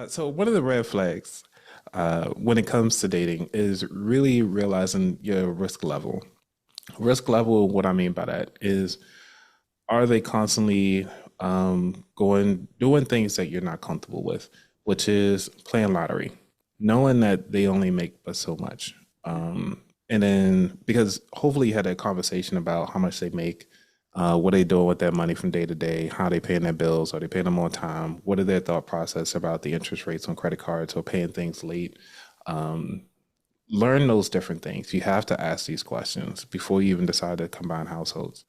So one of the red flags when it comes to dating is really realizing your risk level. Risk level, what I mean by that is, are they constantly going doing things that you're not comfortable with, which is playing lottery, knowing that they only make but so much. And then because hopefully you had a conversation about how much they make, what they doing with that money from day to day, how they paying their bills, are they paying them on time, what are their thought process about the interest rates on credit cards or paying things late. Learn those different things. You have to ask these questions before you even decide to combine households.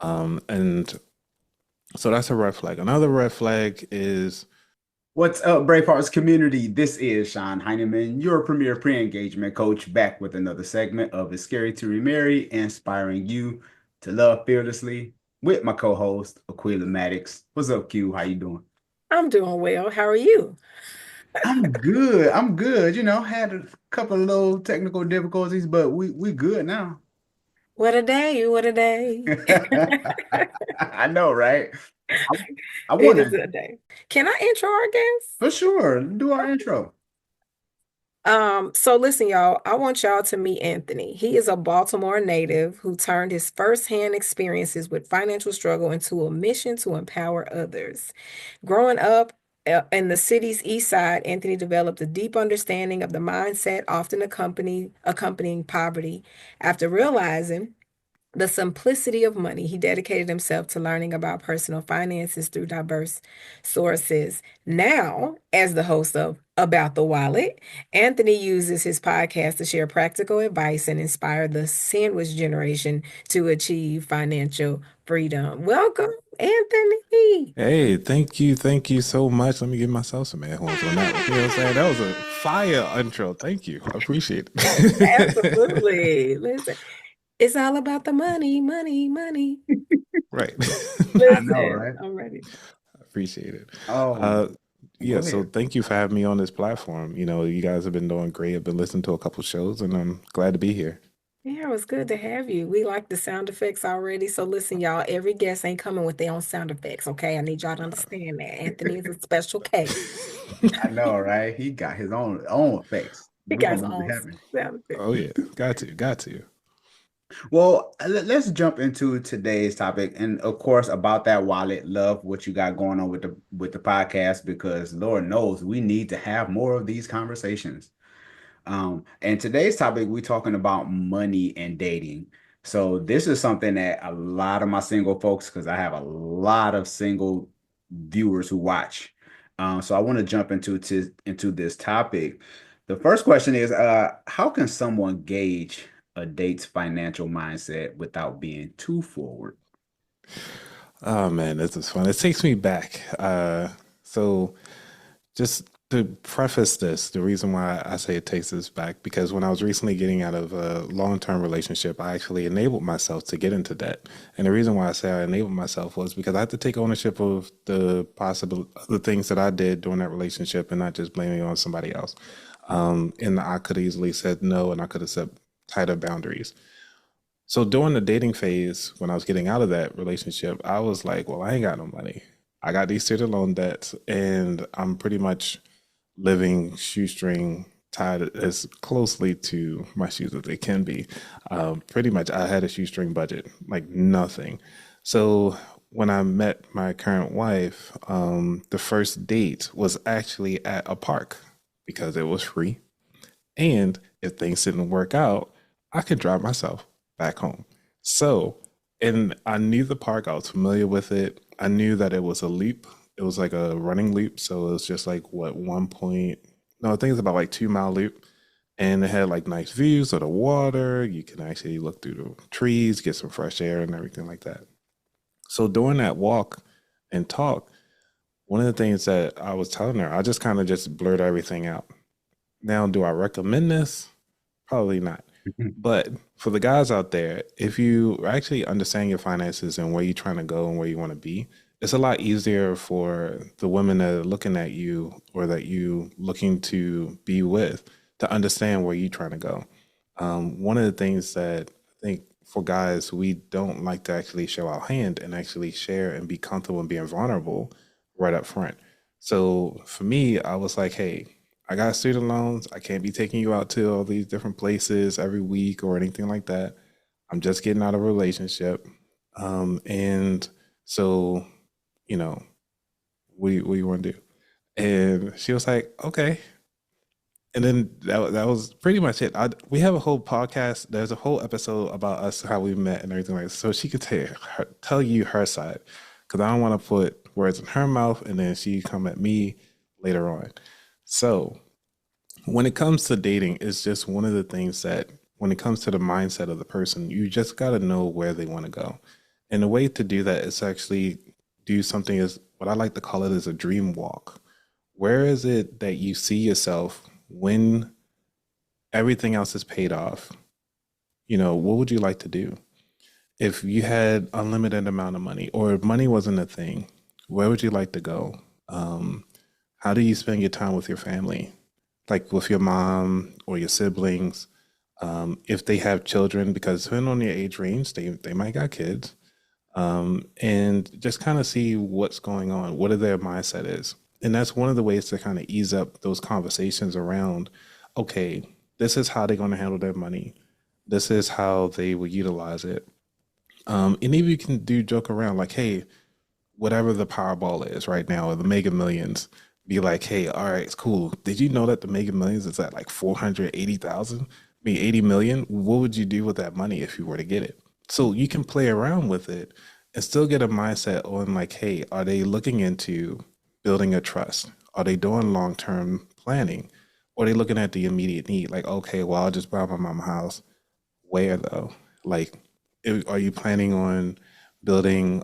And so that's a red flag. Another red flag is, What's up, Bravehearts community? This is Sean Heineman, your premier pre-engagement coach, back with another segment of It's Scary to Remarry, inspiring you to love fearlessly with my co-host, Aquila Maddox. What's up, Q? How you doing? I'm doing well. How are you? I'm good. I'm good. Had a couple of little technical difficulties, but we good now. What a day, what a day. I know, right? I, I It want is to, a day. Can I intro our guest? for sure, do our intro. So listen, y'all, I want y'all to meet Anthony. He is a Baltimore native who turned his firsthand experiences with financial struggle into a mission to empower others. Growing up in the city's east side, Anthony developed a deep understanding of the mindset often accompanying poverty. After realizing the simplicity of money, he dedicated himself to learning about personal finances through diverse sources. Now, as the host of About the Wallet, Anthony uses his podcast to share practical advice and inspire the sandwich generation to achieve financial freedom. Welcome, Anthony. hey, thank you so much. Let me give myself some air horns on that one. You know what I'm saying? That was a fire intro. Thank you. I appreciate it. Absolutely. Listen, it's all about the money, money, money. Right. I know, Listen, right? I'm ready. Appreciate it. Oh, Uh, go yeah, so ahead. thank you for having me on this platform. You know, you guys have been doing great. I've been listening to a couple shows and I'm glad to be here. Yeah, it was good to have you. We like the sound effects already. So listen, y'all, every guest ain't coming with their own sound effects, okay? I need y'all to understand that. Anthony is a special case. I know, right? He got his own effects. He We're got his gonna make it own happen. sound effects. Oh yeah, got to, got to. Well, let's jump into today's topic, and of course, about that wallet. Love what you got going on with the podcast because Lord knows we need to have more of these conversations. And today's topic, we're talking about money and dating. So this is something that a lot of my single folks, because I have a lot of single viewers who watch. So I want to jump into this topic. The first question is, how can someone gauge a date's financial mindset without being too forward? Oh man, this is fun. It takes me back. So just to preface this, the reason why I say it takes us back, because when I was recently getting out of a long-term relationship, I actually enabled myself to get into debt. And the reason why I say I enabled myself was because I had to take ownership of the things that I did during that relationship and not just blaming it on somebody else. And I could have easily said no, and I could have set tighter boundaries. So during the dating phase, when I was getting out of that relationship, I was like, well, I ain't got no money. I got these student loan debts, and I'm pretty much living shoestring tied as closely to my shoes as they can be. Pretty much, I had a shoestring budget, like nothing. So when I met my current wife, the first date was actually at a park because it was free. And if things didn't work out, I could drive myself back home. So, and I knew the park, I was familiar with it. I knew that it was a loop. It was like a running loop. So it was just like what, one point, no, I think it's about like 2 mile loop. And it had like nice views of the water. You can actually look through the trees, get some fresh air and everything like that. So during that walk and talk, one of the things that I was telling her, I just kind of just blurred everything out. Now, do I recommend this? Probably not. But for the guys out there, if you actually understand your finances and where you're trying to go and where you want to be, it's a lot easier for the women that are looking at you or that you looking to be with to understand where you're trying to go. One of the things that I think for guys, we don't like to actually show our hand and actually share and be comfortable and being vulnerable right up front. So for me, I was like, hey, I got student loans. I can't be taking you out to all these different places every week or anything like that. I'm just getting out of a relationship. And so, you know, what do you want to do? And she was like, okay. And then that was pretty much it. We have a whole podcast. There's a whole episode about us, how we met and everything like that. So she could tell you her side, because I don't want to put words in her mouth and then she come at me later on. So when it comes to dating, it's just one of the things that when it comes to the mindset of the person, you just got to know where they want to go. And the way to do that is actually do something is what I like to call it is a dream walk. Where is it that you see yourself when everything else is paid off? What would you like to do? If you had unlimited amount of money or if money wasn't a thing, where would you like to go? How do you spend your time with your family? Like with your mom or your siblings, if they have children, because depending on their age range, they might got kids, and just kind of see what's going on, what their mindset is. And that's one of the ways to kind of ease up those conversations around, okay, this is how they're going to handle their money. This is how they will utilize it. And even you can do joke around like, hey, whatever the Powerball is right now or the Mega Millions, be like, hey, all right, it's cool. Did you know that the Mega Millions is at like 480,000? I mean, 80 million? What would you do with that money if you were to get it? So you can play around with it and still get a mindset on like, hey, are they looking into building a trust? Are they doing long-term planning? Or are they looking at the immediate need? Like, okay, well, I'll just buy my mama house. Where though? Like, are you planning on building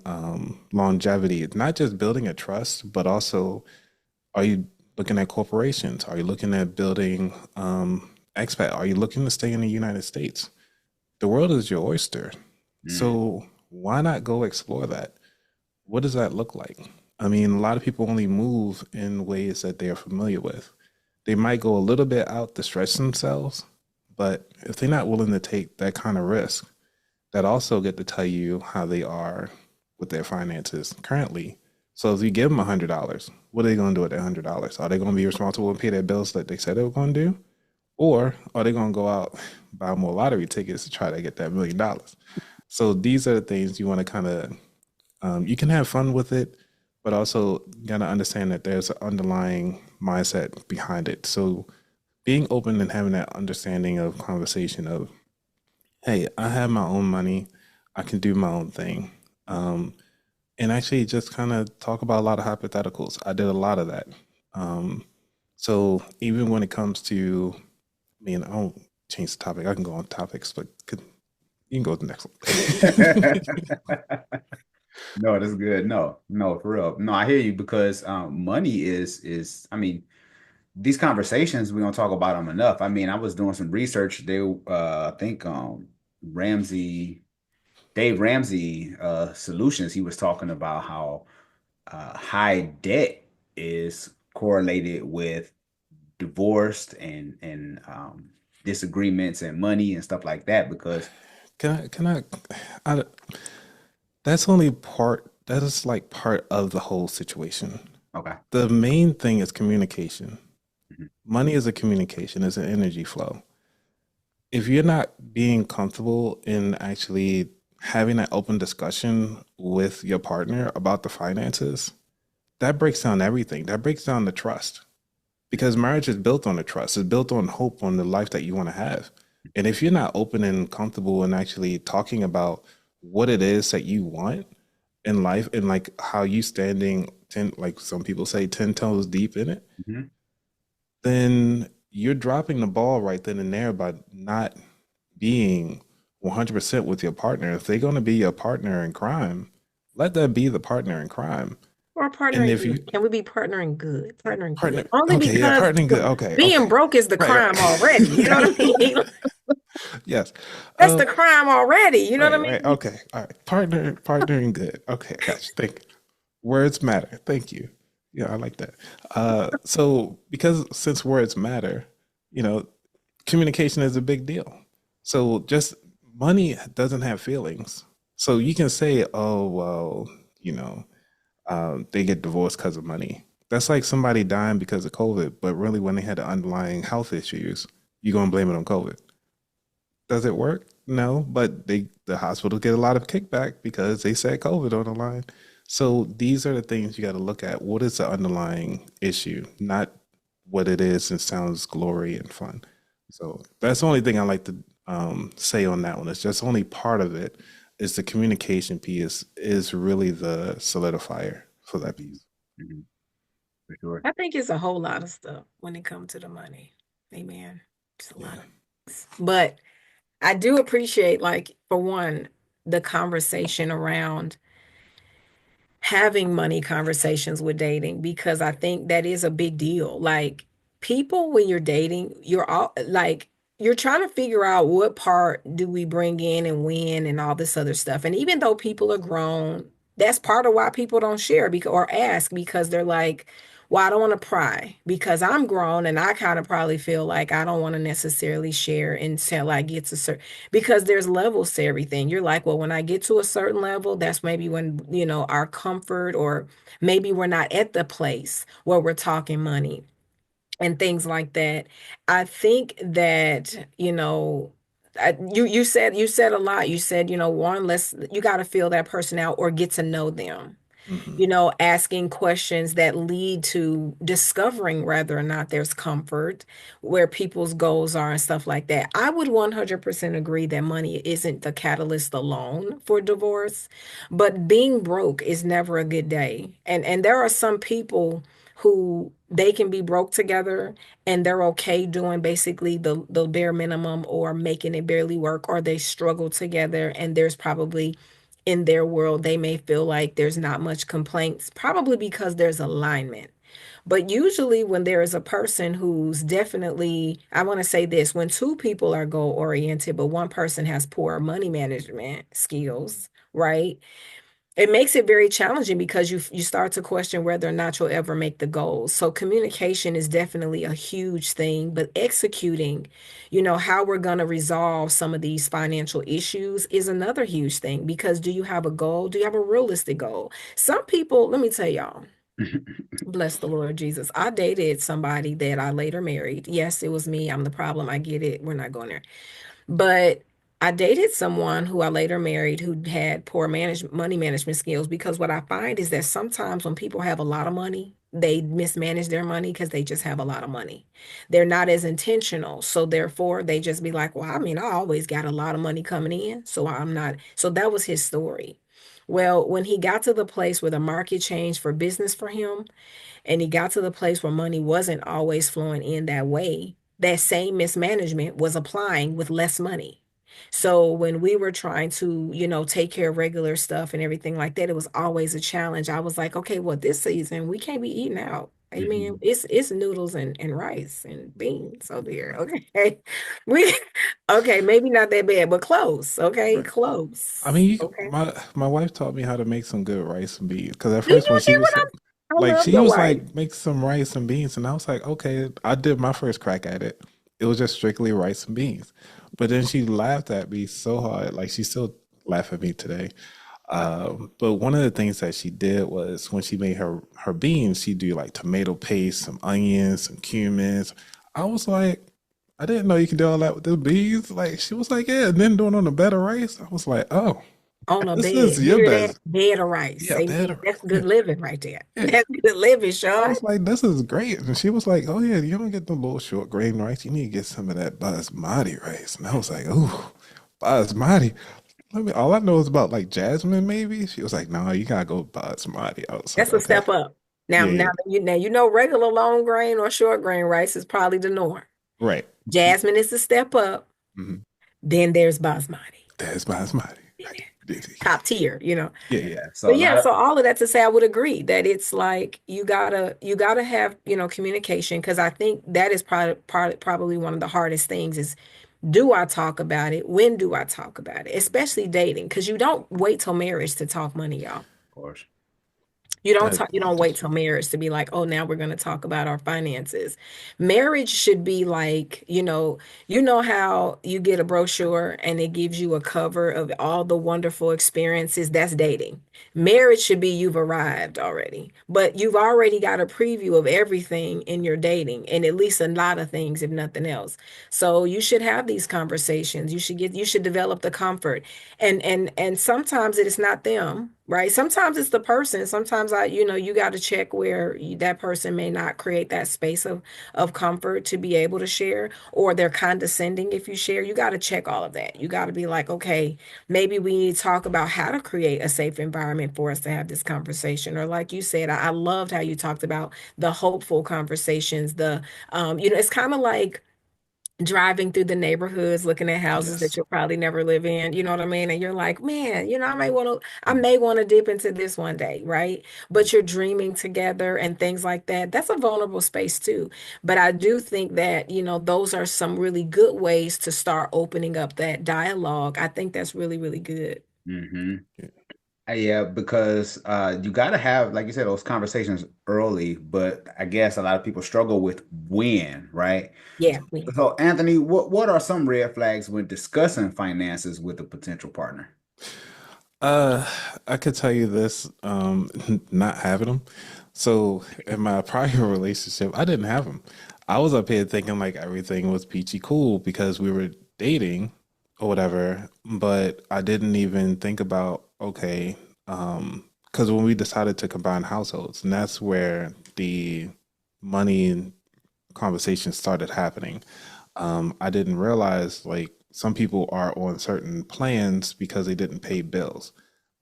longevity? Not just building a trust, but also are you looking at corporations? Are you looking at building expat? Are you looking to stay in the United States? The world is your oyster. Mm. So why not go explore that? What does that look like? I mean, a lot of people only move in ways that they are familiar with. They might go a little bit out to stretch themselves, but if they're not willing to take that kind of risk, that also get to tell you how they are with their finances currently. So if you give them $100, what are they going to do with that $100? Are they going to be responsible and pay their bills like they said they were going to do? Or are they going to go out, buy more lottery tickets to try to get that $1 million? So these are the things you want to kind of, you can have fun with it, but also got to understand that there's an underlying mindset behind it. So being open and having that understanding of conversation of, hey, I have my own money. I can do my own thing. And actually just kind of talk about a lot of hypotheticals. I did a lot of that. Um, so even when it comes to, I mean, I don't change the topic. I can go on topics, but you can go to the next one. No, that's good. No, no, for real. No, I hear you because money is I mean, these conversations we don't talk about them enough. I mean, I was doing some research. They I think Ramsey Dave Ramsey Solutions, he was talking about how high debt is correlated with divorce and disagreements and money and stuff like that because I, that's only part, that is like part of the whole situation. okay. The main thing is communication. Mhm. Money is a communication, is an energy flow. If you're not being comfortable in actually having that open discussion with your partner about the finances, that breaks down everything. That breaks down the trust because marriage is built on the trust. It's built on hope on the life that you want to have. And if you're not open and comfortable in actually talking about what it is that you want in life and like how you standing like some people say 10 toes deep in it, Mhm. then you're dropping the ball right then and there by not being 100% with your partner. If they're going to be your partner in crime, let that be the partner in crime. Or And partnering if you good. Can we be partnering good? Partnering partner, good. Only okay, yeah, because partnering good. Okay, being okay. broke is the Right, crime already. You know what I right. mean? Yes. That's Uh, the crime already. You know what I right, right. mean? Okay. All right. Partnering good. Okay, I got you. Thank you. Words matter. Thank you. Yeah, I like that. So because since words matter, you know, communication is a big deal. So just money doesn't have feelings. So you can say, oh, well, you know, they get divorced because of money. That's like somebody dying because of COVID, but really when they had the underlying health issues, you're gonna blame it on COVID. Does it work? No, but the hospitals get a lot of kickback because they said COVID on the line. So these are the things you got to look at. What is the underlying issue, not what it is and sounds glory and fun. So that's the only thing I like to say on that one. It's just only part of it is the communication piece is really the solidifier for that piece. Mhm. For sure. I think it's a whole lot of stuff when it comes to the money. Amen. It's a lot Yeah. of things. But I do appreciate, like, for one, the conversation around having money conversations with dating because I think that is a big deal. Like people when you're dating, you're all like you're trying to figure out what part do we bring in and when and all this other stuff. And even though people are grown, that's part of why people don't share because or ask because they're like, well, I don't want to pry because I'm grown and I kind of probably feel like I don't want to necessarily share until I get to certain because there's levels to everything. You're like, well, when I get to a certain level, that's maybe when, our comfort or maybe we're not at the place where we're talking money and things like that. I think that, you said a lot. You said, one, let's you got to feel that person out or get to know them, Hmm. asking questions that lead to discovering whether or not there's comfort, where people's goals are and stuff like that. I would 100% agree that money isn't the catalyst alone for divorce, but being broke is never a good day. And there are some people who they can be broke together and they're okay doing basically the bare minimum or making it barely work, or they struggle together and there's probably in their world, they may feel like there's not much complaints, probably because there's alignment. But usually, when there is a person who's definitely, I want to say this, when two people are goal oriented, but one person has poor money management skills, right? It makes it very challenging because you start to question whether or not you'll ever make the goals. So communication is definitely a huge thing, but executing, how we're going to resolve some of these financial issues is another huge thing because do you have a goal? Do you have a realistic goal? Some people, let me tell y'all, bless the Lord Jesus. I dated somebody that I later married. Yes, it was me. I'm the problem. I get it. We're not going there. But I dated someone who I later married who had poor money management skills because what I find is that sometimes when people have a lot of money, they mismanage their money because they just have a lot of money. They're not as intentional. So therefore they just be like, well, I mean, I always got a lot of money coming in. So I'm not. So that was his story. Well, when he got to the place where the market changed for business for him, and he got to the place where money wasn't always flowing in that way, that same mismanagement was applying with less money. So when we were trying to, take care of regular stuff and everything like that, it was always a challenge. I was like, okay, well, this season we can't be eating out. Amen. Mhm. It's noodles and rice and beans over here. Okay. We okay, maybe not that bad, but close. Okay, Right. I close. mean, Okay. my wife taught me how to make some good rice and beans because at Do you first when she hear was what like, I love she your was wife. like make some rice and beans and I was like, okay, I did my first crack at it. It was just strictly rice and beans, but then she laughed at me so hard, like she still laugh at me today. But one of the things that she did was when she made her beans, she do like tomato paste, some onions, some cumins. I was like, I didn't know you could do all that with the beans. Like she was like, yeah, and then doing on the better rice. I was like, oh, On a this bed. is You your hear that? best. Bed of rice. Yeah, Amen. better That's rice. Yeah, good living right there. yeah. That's good living, I Sean. was like, this is great. And she was like, oh yeah, you don't get the little short grain rice. You need to get some of that basmati rice. And I was like, ooh, basmati. All I know is about like jasmine, maybe. She was like, no, you gotta go basmati. I was like, That's a okay. step up. Now, Yeah, now yeah. regular long grain or short grain rice is probably the norm. Right. Jasmine is the step up. Hmm. Then there's basmati. That's basmati. Right. Top tier. Yeah, Yeah. yeah. So But a yeah, lot of so all of that to say I would agree that it's like you gotta have, communication because I think that is probably one of the hardest things is do I talk about it? When do I talk about it? Especially dating, because you don't wait till marriage to talk money, y'all. course. You don't That, talk, you don't that's wait true. till marriage to be like, oh, now we're going to talk about our finances. Marriage should be like, how you get a brochure and it gives you a cover of all the wonderful experiences. That's dating. Marriage should be you've arrived already, but you've already got a preview of everything in your dating, and at least a lot of things, if nothing else. So you should have these conversations. You should develop the comfort. And sometimes it is not them, right? Sometimes it's the person. Sometimes you got to check where that person may not create that space of comfort to be able to share, or they're condescending if you share. You got to check all of that. You got to be like, okay, maybe we need to talk about how to create a safe environment for us to have this conversation. Or like you said, I loved how you talked about the hopeful conversations. It's kind of like driving through the neighborhoods, looking at houses that Yes. you'll probably never live in, you know what I mean? And you're like, man, I may want to dip into this one day, right? But you're dreaming together and things like that. That's a vulnerable space too. But I do think that, those are some really good ways to start opening up that dialogue. I think that's really, really good. Mm-hmm. Yeah. Yeah, because you got to have, like you said, those conversations early. But I guess a lot of people struggle with when, right? Yeah. So, Anthony, what are some red flags when discussing finances with a potential partner? Uh, I could tell you this, not having them. So in my prior relationship, I didn't have them. I was up here thinking like everything was peachy cool because we were dating or whatever, but I didn't even think about, okay, because when we decided to combine households, and that's where the money conversation started happening. I didn't realize like some people are on certain plans because they didn't pay bills.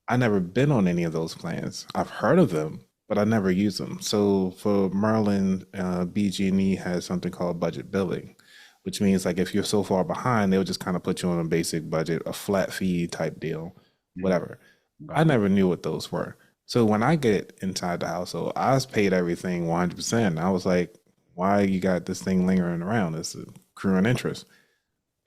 I never been on any of those plans. I've heard of them, but I never use them. So for Maryland, BG&E has something called budget billing, which means like if you're so far behind, they'll just kind of put you on a basic budget, a flat fee type deal, Mhm. whatever. I Okay. never knew what those were. So when I get inside the household, I was paid everything 100%. I was like, why you got this thing lingering around? It's accruing interest.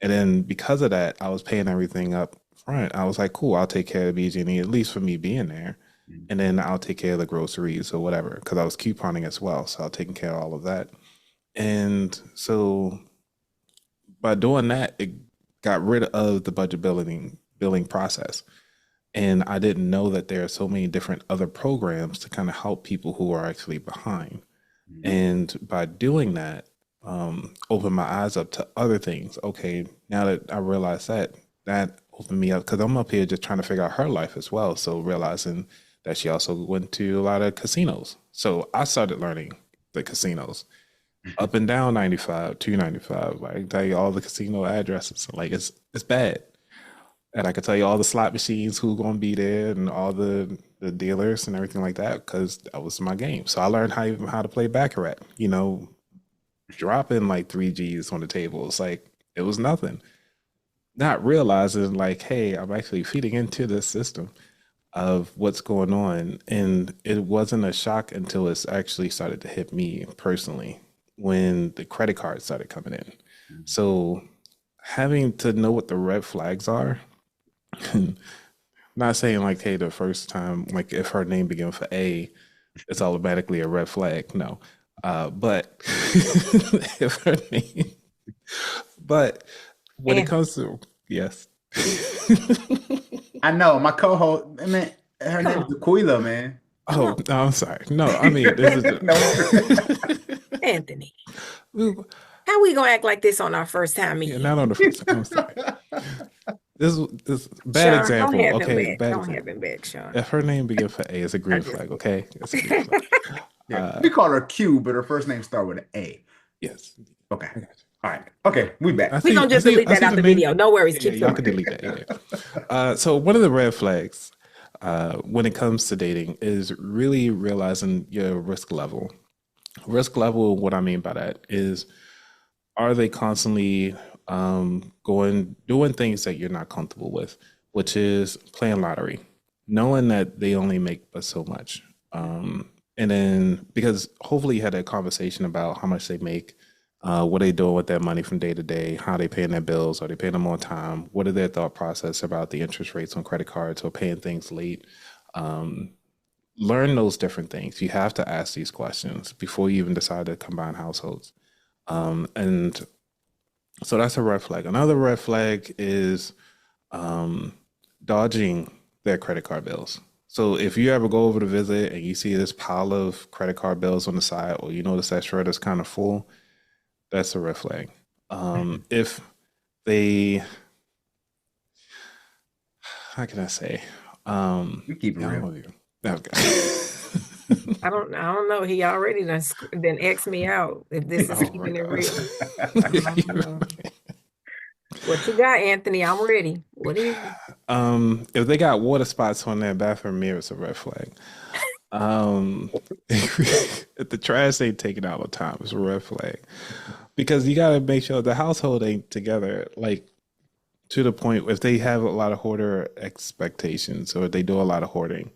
And then because of that, I was paying everything up front. I was like, cool, I'll take care of BG&E, at least for me being there. Mhm. And then I'll take care of the groceries or whatever, because I was couponing as well. So I was taking care of all of that. And so by doing that, it got rid of the budget billing process. And I didn't know that there are so many different other programs to kind of help people who are actually behind. Mhm. And by doing that, opened my eyes up to other things. Okay, now that I realize that, that opened me up because I'm up here just trying to figure out her life as well. So realizing that she also went to a lot of casinos. So I started learning the casinos up and down 95, 295. Like I can tell you all the casino addresses. Like it's bad. And I could tell you all the slot machines, who's going to be there, and all the dealers and everything like that, because that was my game. So I learned how to play baccarat. Dropping like 3 G's on the table. It's like it was nothing. Not realizing like, hey, I'm actually feeding into this system of what's going on, and it wasn't a shock until it's actually started to hit me personally when the credit cards started coming in. So having to know what the red flags are. Not saying like, hey, the first time, like if her name begins for A, it's automatically a red flag. No. But if her name, but when it And comes to, yes. I know my co-host, man, her come name is on, Aquila, man. Come Oh, on. no, I'm sorry. No, I mean, this is No. Anthony. the, How we gonna act like this on our first time yeah, meeting? not on the first. I'm sorry. This bad Sean, don't example. have him Okay, back. bad Don't have example. him back, Sean. If her name begins for A, it's a I'm green just flag. Okay, it's a green kidding. flag. Yeah, Uh, we call her Q, but her first name start with an A. yes, Okay. I got you. All right. Okay, we I back. We're see. gonna I just see. delete I that see out the the name. video. No worries, Yeah, keep y'all can going. delete that. Yeah. So one of the red flags when it comes to dating is really realizing your risk level. Risk level. What I mean by that is, are they constantly going doing things that you're not comfortable with, which is playing lottery, knowing that they only make but so much. And then because hopefully you had a conversation about how much they make, what they doing with their money from day to day, how they paying their bills, are they paying them on time, what are their thought process about the interest rates on credit cards or paying things late. Learn those different things. You have to ask these questions before you even decide to combine households. And so that's a red flag. Another red flag is um, dodging their credit card bills. So if you ever go over to visit and you see this pile of credit card bills on the side, or you notice that shredder's kind of full, that's a red flag. If they, how can I say? We keep it Yeah, I don't real. know you. Okay. I don't know. He already done X me out if this is Oh my keeping it gosh. real. I don't know. What you got, Anthony? I'm ready. What is it? If they got water spots on their bathroom mirror, it's a red flag. Um, if the trash ain't taken out on time, it's a red flag. Because you gotta make sure the household ain't together, like to the point if they have a lot of hoarder expectations or they do a lot of hoarding,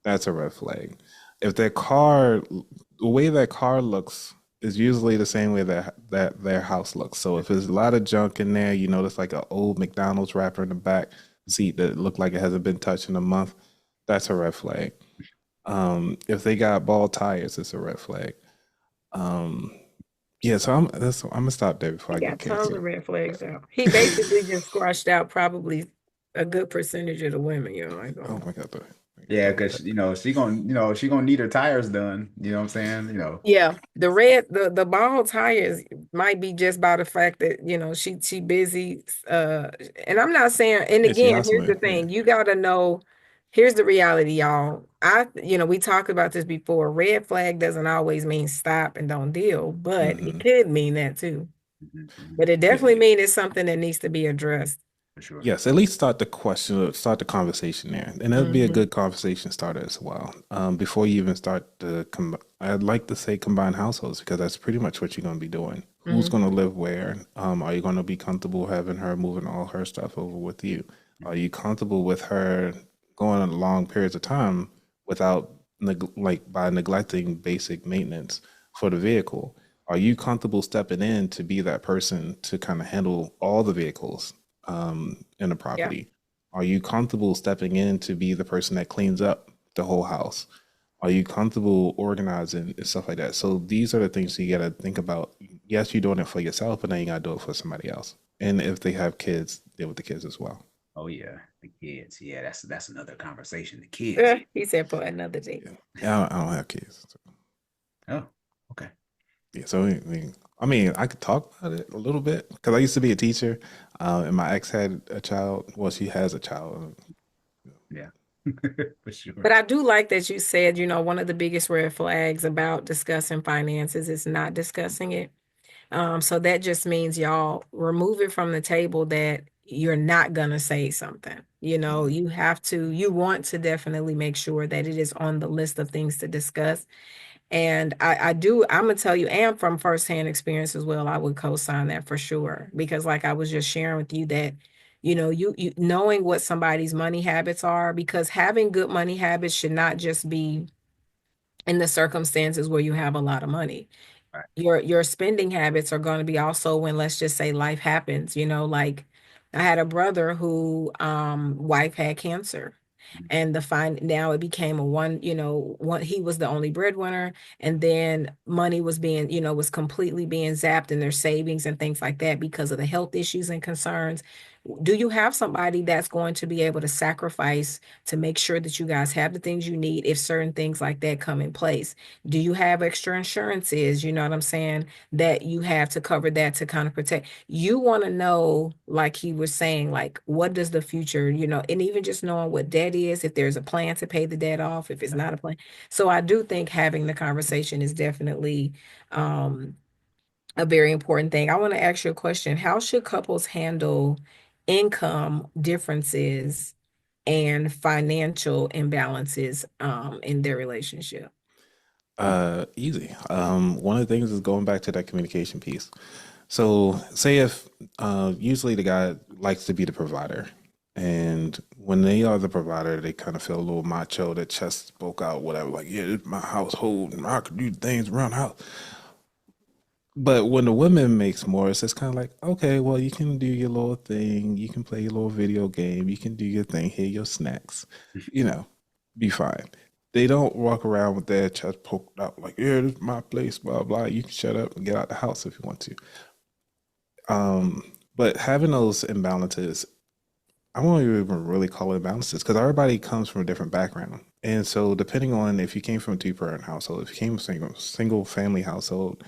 that's a red flag. If their car, the way that car looks is usually the same way that their house looks. So if there's a lot of junk in there, you notice like an old McDonald's wrapper in the back seat that look like it hasn't been touched in a month, that's a red flag. If they got bald tires, it's a red flag. Um, yeah, so I'm gonna stop there before He I get got tons canceled. of red flags out. He basically just squashed out probably a good percentage of the women, like Oh my God, Yeah, don't do because that. she gonna need her tires done. You know what I'm saying? yeah, the bald tires might be just by the fact that, she busy. And I'm not saying, and Yeah, she again, here's the hustling. Yeah. thing, you gotta know, here's the reality, y'all. We talked about this before. Red flag doesn't always mean stop and don't deal, but it Hmm. could mean that too. Mhm. But it Yeah. definitely means it's something that needs to be addressed. For sure. Yes, at least start the question, start the conversation there, and that'd be a Hmm. good conversation starter as well. Before you even start I'd like to say combined households because that's pretty much what you're going to be doing. Who's going to Hmm. live where? Are you going to be comfortable having her moving all her stuff over with you? Are you comfortable with her going on long periods of time without like by neglecting basic maintenance for the vehicle? Are you comfortable stepping in to be that person to kind of handle all the vehicles in the Yeah. property? Are you comfortable stepping in to be the person that cleans up the whole house? Are you comfortable organizing and stuff like that? So these are the things you got to think about. Yes, you're doing it for yourself, but then you got to do it for somebody else. And if they have kids, deal with the kids as well. Oh yeah, the kids. Yeah, that's another conversation. The kids. He said for another day. Yeah, I don't have kids. So, Oh, okay. yeah, so I mean, I could talk about it a little bit because I used to be a teacher, and my ex had a child. Well, she has a child. Yeah, for sure. But I do like that you said, one of the biggest red flags about discussing finances is not discussing it. So that just means y'all remove it from the table that you're not gonna say something. Mhm. You want to definitely make sure that it is on the list of things to discuss. And I'm gonna tell you, and from firsthand experience as well, I would co-sign that for sure. Because like I was just sharing with you that, you knowing what somebody's money habits are, because having good money habits should not just be in the circumstances where you have a lot of money. Right. Your spending habits are going to be also when, let's just say, life happens, like I had a brother who wife had cancer, and the fine now it became a one, he was the only breadwinner, and then money was being, was completely being zapped in their savings and things like that because of the health issues and concerns. Do you have somebody that's going to be able to sacrifice to make sure that you guys have the things you need if certain things like that come in place? Do you have extra insurances, you know what I'm saying, that you have to cover that to kind of protect? You want to know, like he was saying, like what does the future, and even just knowing what debt is, if there's a plan to pay the debt off, if it's not a plan. So I do think having the conversation is definitely um a very important thing. I want to ask you a question. How should couples handle income differences and financial imbalances in their relationship? Easy. One of the things is going back to that communication piece. So, say if usually the guy likes to be the provider, and when they are the provider, they kind of feel a little macho, their chest spoke out, whatever, like, yeah, it's my household, and I can do things around the house. But when the woman makes more, it's just kind of like, okay, well, you can do your little thing, you can play your little video game, you can do your thing, here, your snacks, you know, be fine. They don't walk around with their chest poked out like, yeah, this is my place, blah, blah. You can shut up and get out the house if you want to. But having those imbalances, I won't even really call it imbalances because everybody comes from a different background And so, depending on if you came from a two-parent household, if you came from single family household,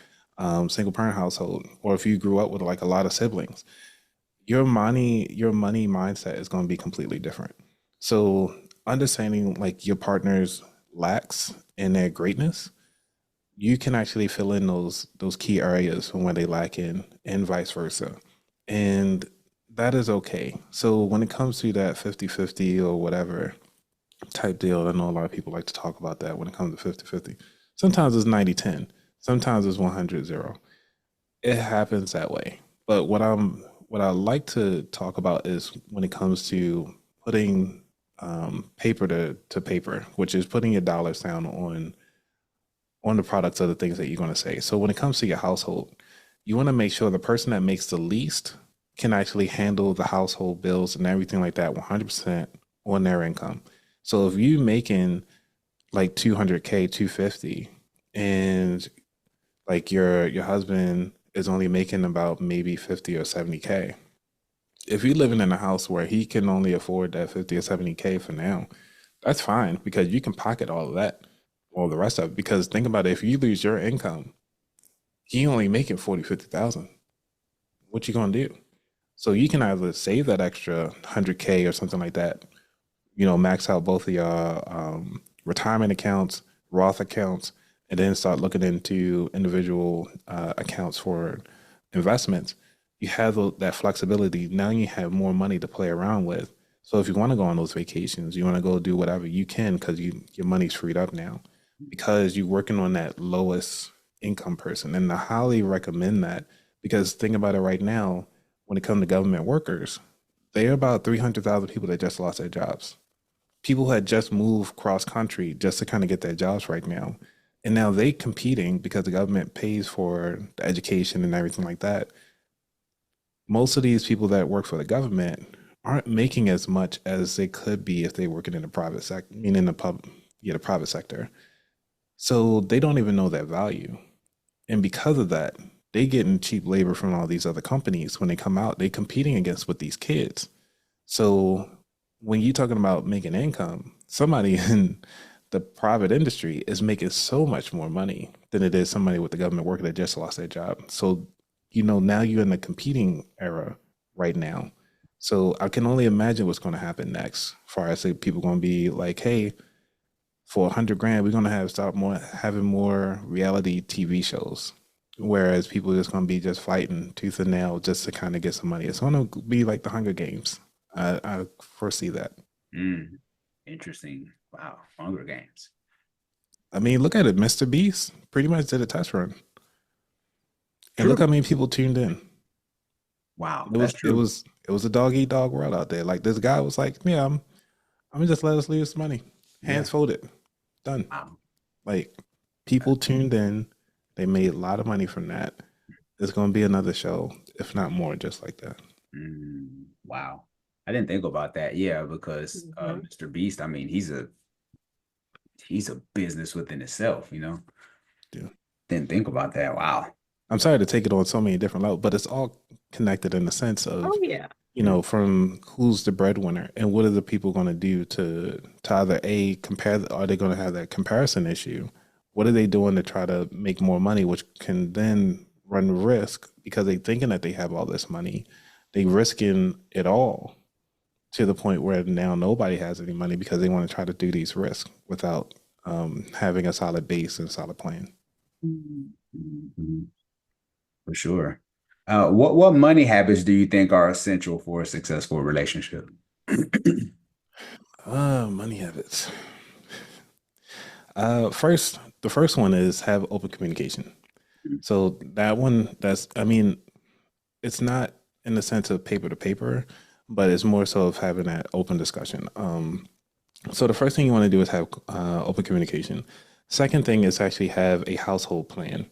single parent household, or if you grew up with like a lot of siblings, your money mindset is going to be completely different. So, understanding like your partner's lacks and their greatness, you can actually fill in those key areas from where they lack in, and vice versa. And that is okay. So, when it comes to that 50-50 or whatever type deal. I know a lot of people like to talk about that when it comes to 50-50. Sometimes it's 90-10. Sometimes it's 100-0. It happens that way. But what I like to talk about is when it comes to putting paper to paper, which is putting your dollars down on the products of the things that you're going to say. So when it comes to your household, you want to make sure the person that makes the least can actually handle the household bills and everything like that 100% on their income. So if you making like 200K, 250, and like your husband is only making about maybe 50 or 70K, if you're living in a house where he can only afford that 50 or 70K for now, that's fine because you can pocket all of that, all the rest of it. Because think about it, if you lose your income, he only making 40, 50,000. What you gonna do? So you can either save that extra 100K or something like that, max out both of your retirement accounts, Roth accounts, and then start looking into individual accounts for investments. You have that flexibility. Now you have more money to play around with. So if you want to go on those vacations, you want to go do whatever you can because your money's freed up now because you're working on that lowest income person. And I highly recommend that because think about it right now, when it comes to government workers, there are about 300,000 people that just lost their jobs. People had just moved cross country just to kind of get their jobs right now. And now they competing because the government pays for the education and everything like that. Most of these people that work for the government aren't making as much as they could be if they working in the private sector, meaning the private sector. So they don't even know that value. And because of that, they getting cheap labor from all these other companies. When they come out, they competing against with these kids. So when you're talking about making income, somebody in the private industry is making so much more money than it is somebody with the government worker that just lost their job. So, now you're in the competing era right now. So I can only imagine what's going to happen next. As far as people going to be like, hey, for 100 grand, we're going to have start more having more reality TV shows. Whereas people are just going to be just fighting tooth and nail just to kind of get some money. It's going to be like the Hunger Games. I foresee that. Mm, interesting. Wow. Hunger Games. I mean, look at it. Mr. Beast pretty much did a test run, and look True. how many people tuned in. Wow. It That's was it true. was it was a dog eat dog world out there. Like this guy was like, yeah, I'm gonna just let us lose money, Yeah. hands folded, done. Wow. Like people tuned in, they made a lot of money from that. There's gonna be another show, if not more, just like that. Wow. I didn't think about that. Yeah, because Mhm. Mr. Beast, I mean, he's a business within itself. Yeah. Didn't think about that. Wow. I'm sorry to take it on so many different levels, but it's all connected in the sense Oh of, yeah. Mm, from who's the breadwinner and what are the people going to do to either a compare, are they going to have that comparison issue? What are they doing to try to make more money, which can then run risk because they thinking that they have all this money, they risking it all to the point where now nobody has any money because they want to try to do these risks without having a solid base and solid plan. mm, for sure. What money habits do you think are essential for a successful relationship? Money habits. The first one is have open communication. So that one, I mean, it's not in the sense of paper to paper, but it's more so of having that open discussion. So the first thing you want to do is have open communication. Second thing is actually have a household plan.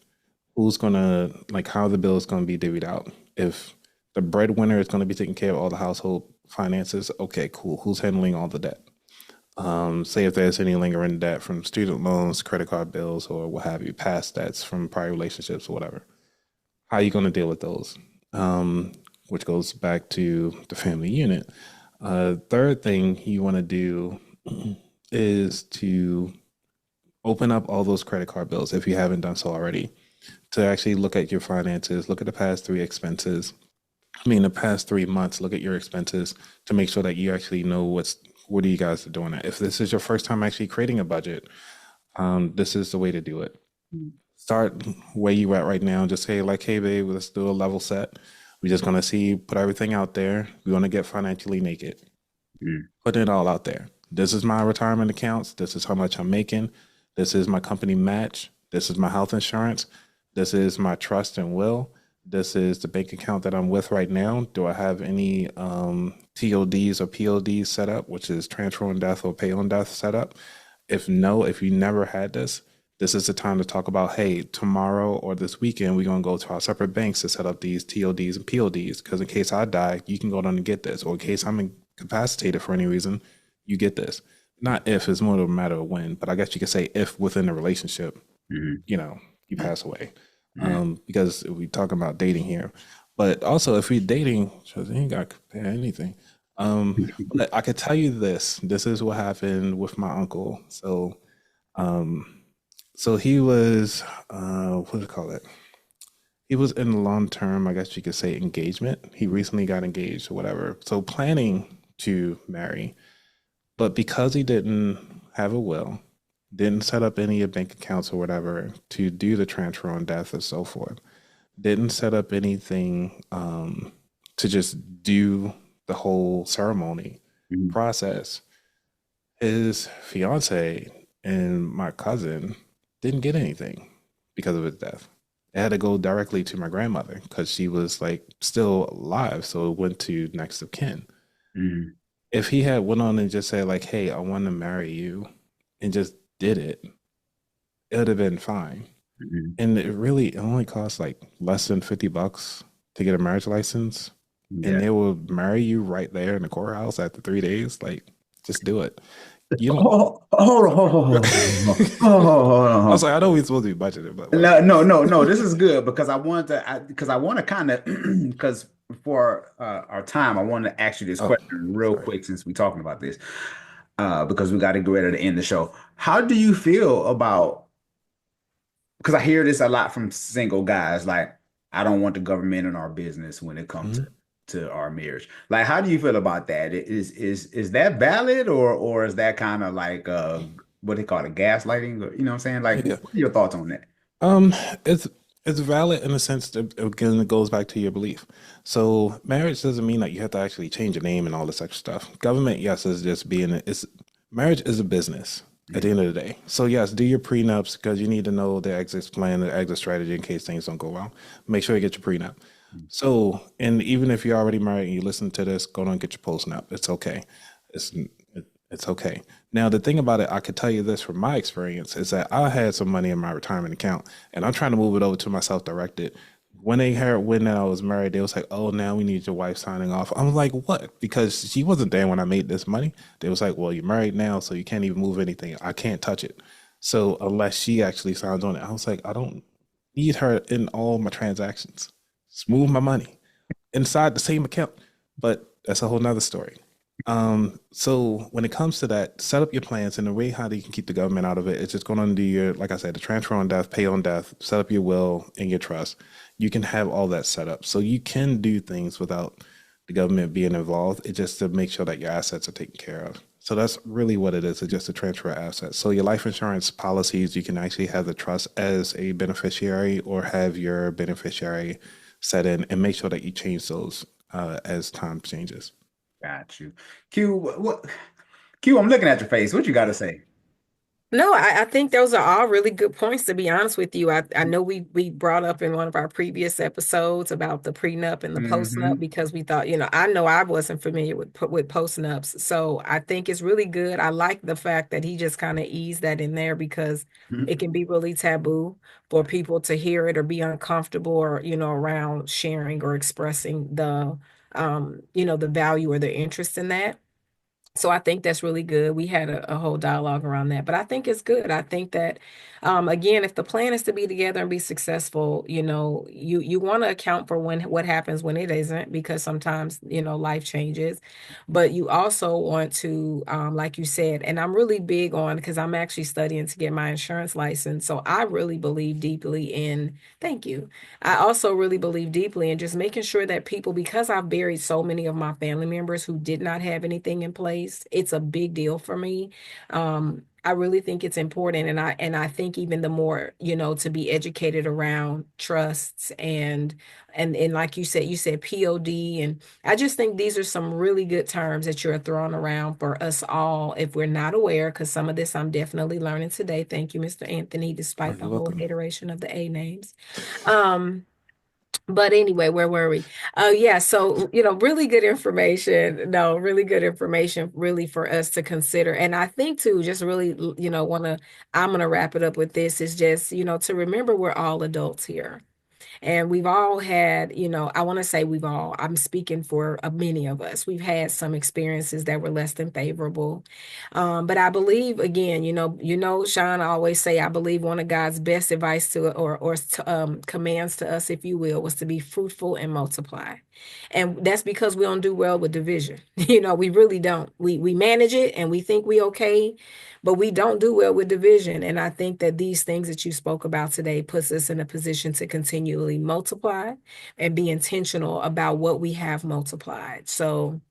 Who's gonna like how the bill is gonna be divvied out? If the breadwinner is gonna be taking care of all the household finances, okay, cool. Who's handling all the debt? Say if there's any lingering debt from student loans, credit card bills, or what have you, past debts from prior relationships or whatever. How are you going to deal with those? Which goes back to the family unit. Third thing you want to do is to open up all those credit card bills if you haven't done so already, to actually look at your finances, look at the past three expenses. I mean, the past 3 months, look at your expenses to make sure that you actually know what are you guys are doing. If this is your first time actually creating a budget, this is the way to do it. Start where you at right now. Just say like, hey, babe, let's do a level set. We're just gonna see, put everything out there. We're gonna get financially naked. Mm, Put it all out there. This is my retirement accounts. This is how much I'm making. This is my company match. This is my health insurance. This is my trust and will. This is the bank account that I'm with right now. Do I have any TODs or PODs set up, which is transfer on death or pay on death set up? If no, if you never had this, this is the time to talk about, hey, tomorrow or this weekend, we're going to go to our separate banks to set up these TODs and PODs. Because in case I die, you can go down and get this. Or in case I'm incapacitated for any reason, you get this. Not if, it's more of a matter of when. But I guess you could say if within the relationship, mm, you know, you pass away. mm. Because we talking about dating here. But also, if we're dating, you ain't got to compare anything. But I could tell you this. This is what happened with my uncle. Um, so he was, what do you call it? He was in long term, I guess you could say, engagement. He recently got engaged or whatever. So planning to marry, but because he didn't have a will, didn't set up any bank accounts or whatever to do the transfer on death and so forth, didn't set up anything to just do the whole ceremony Mm. process, his fiance and my cousin didn't get anything because of his death. It had to go directly to my grandmother because she was like still alive, so it went to next of kin. Mm. If he had went on and just said like, "Hey, I want to marry you," and just did it, it would have been fine. Mm. And it only costs like less than $50 to get a marriage license, and Yeah. they will marry you right there in the courthouse after 3 days. Like, just do it. You don't. Oh, hold on, hold on, hold on, hold on, I was hold like, I know we're supposed to be budgeted, but on. whatever. No. This is good because because I want to kind of, because for our time, I want to ask you this Oh, question real sorry. quick since we're talking about this, because we got to get ready to end the show. How do you feel about? Because I hear this a lot from single guys, like, I don't want the government in our business when it comes Mhm. to our marriage. Like, how do you feel about that? Is that valid, or is that kind of like what they call it, gaslighting? Or, you know what I'm saying? Like, Yeah. what are your thoughts on that? Um, it's it's valid in the sense that again it goes back to your belief. So marriage doesn't mean that you have to actually change your name and all this extra stuff. Government, yes, is just being it's marriage is a business at the Mhm. end of the day. So yes, do your prenups because you need to know the exit plan, the exit strategy in case things don't go well. Make sure you get your prenup. So, and even if you're already married and you listen to this, go on and get your postnup. It's okay. It's it's okay. Now, the thing about it, I could tell you this from my experience is that I had some money in my retirement account, and I'm trying to move it over to my self-directed. When they heard when I was married, they was like, "Oh, now we need your wife signing off." I was like, "What?" Because she wasn't there when I made this money. They was like, "Well, you're married now, so you can't even move anything. I can't touch it." So unless she actually signs on it, I was like, I don't need her in all my transactions. Just move my money inside the same account. But that's a whole nother story. So when it comes to that, set up your plans and the way how you can keep the government out of it. It's just going to do your, like I said, the transfer on death, pay on death, set up your will and your trust. You can have all that set up. So you can do things without the government being involved. It's just to make sure that your assets are taken care of. So that's really what it is. It's just a transfer of assets. So your life insurance policies, you can actually have the trust as a beneficiary or have your beneficiary set in and make sure that you change those as time changes. Got you. Q, what? Q, I'm looking at your face. What you got to say? No, I think those are all really good points, to be honest with you. I know we brought up in one of our previous episodes about the prenup and the postnup Hmm. because we thought, I know I wasn't familiar with postnups. So I think it's really good. I like the fact that he just kind of eased that in there because it can be really taboo for people to hear it or be uncomfortable or, around sharing or expressing the value or the interest in that. So I think that's really good. We had a whole dialogue around that, but I think it's good. I think that, again, if the plan is to be together and be successful, you want to account for what happens when it isn't, because sometimes, life changes. But you also want to, like you said, and I'm really big on, because I'm actually studying to get my insurance license. So I really believe deeply in, thank you. I also really believe deeply in just making sure that people, because I've buried so many of my family members who did not have anything in place, it's a big deal for me. I really think it's important, and I think even the more, to be educated around trusts and like you said POD, and I just think these are some really good terms that you're throwing around for us all if we're not aware, because some of this I'm definitely learning today. Thank you, Mr. Anthony, Oh, despite the you're whole welcome. iteration of the A names. Um, but anyway, where were we? Yeah, so really good information. No, really good information, really for us to consider. And I think too, just really, I'm gonna wrap it up with this is just, to remember we're all adults here. And we've all had, I want to say I'm speaking for many of us. We've had some experiences that were less than favorable. But I believe, again, Sean, I always say, I believe one of God's best advice to, or commands to us, if you will, was to be fruitful and multiply. And that's because we don't do well with division. We really don't. We manage it and we think we okay, but we don't do well with division. And I think that these things that you spoke about today puts us in a position to continually multiply and be intentional about what we have multiplied. So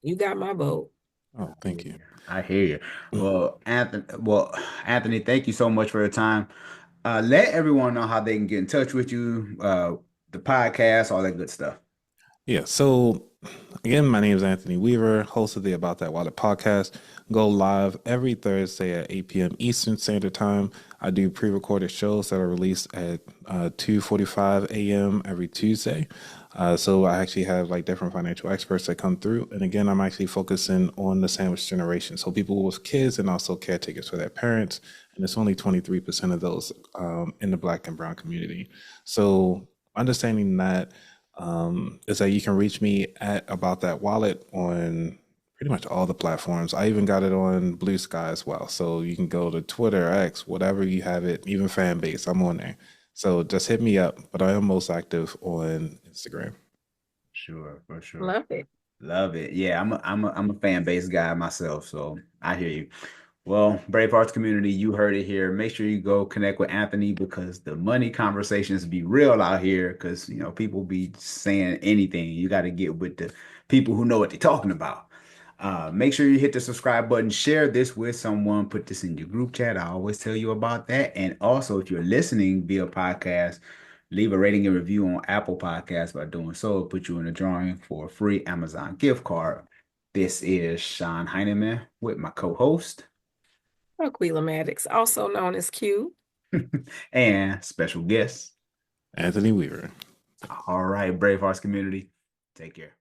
you got my vote. Oh, I hear thank you. you. I hear you. Anthony, thank you so much for your time. Let everyone know how they can get in touch with you, the podcast, all that good stuff. Yeah. So again, my name is Anthony Weaver, host of the About That Wallet podcast. Go live every Thursday at 8 p.m. Eastern Standard Time. I do pre-recorded shows that are released at 2:45 a.m. every Tuesday. So I actually have like different financial experts that come through. And again, I'm actually focusing on the sandwich generation. So people with kids and also caretakers for their parents. And it's only 23% of those in the Black and Brown community. So understanding that is that you can reach me at About That Wallet on pretty much all the platforms. I even got it on Blue Sky as well. So you can go to Twitter, X, whatever you have it, even fan base, I'm on there. So just hit me up. But I am most active on Instagram. Sure, for sure. Love it. Love it. Yeah, I'm a fan base guy myself, so I hear you. Well, Brave Arts community, you heard it here. Make sure you go connect with Anthony because the money conversations be real out here because people be saying anything. You got to get with the people who know what they're talking about. Make sure you hit the subscribe button, share this with someone, put this in your group chat. I always tell you about that. And also, if you're listening via podcast, leave a rating and review on Apple Podcasts. By doing so, it'll put you in a drawing for a free Amazon gift card. This is Sean Heineman with my co-host Aquila Maddox, also known as Q. and special guest. Anthony Weaver. All right, Bravehearts community, take care.